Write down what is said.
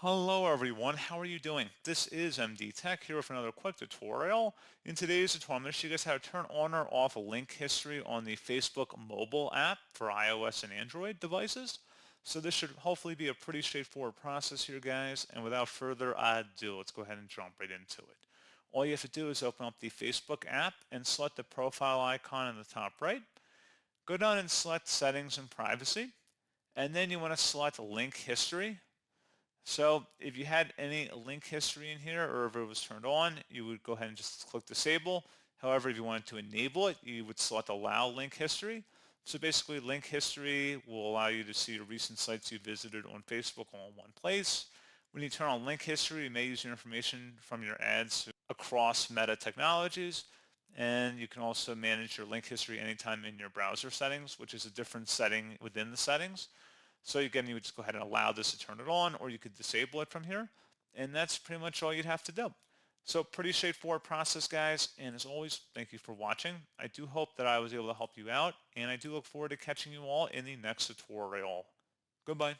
Hello everyone, how are you doing? This is MD Tech here with another quick tutorial. In today's tutorial, I'm going to show you guys how to turn on or off link history on the Facebook mobile app for iOS and Android devices. So this should hopefully be a pretty straightforward process here, guys. And without further ado, let's go ahead and jump right into it. All you have to do is open up the Facebook app and select the profile icon in the top right. Go down and select Settings and Privacy. And then you want to select Link History. So if you had any link history in here or if it was turned on, you would go ahead and just click disable. However, if you wanted to enable it, you would select allow link history. So basically link history will allow you to see your recent sites you visited on Facebook all in one place. When you turn on link history, you may use your information from your ads across Meta technologies. And you can also manage your link history anytime in your browser settings, which is a different setting within the settings. So again, you would just go ahead and allow this to turn it on, or you could disable it from here. And that's pretty much all you'd have to do. So pretty straightforward process, guys. And as always, thank you for watching. I do hope that I was able to help you out, and I do look forward to catching you all in the next tutorial. Goodbye.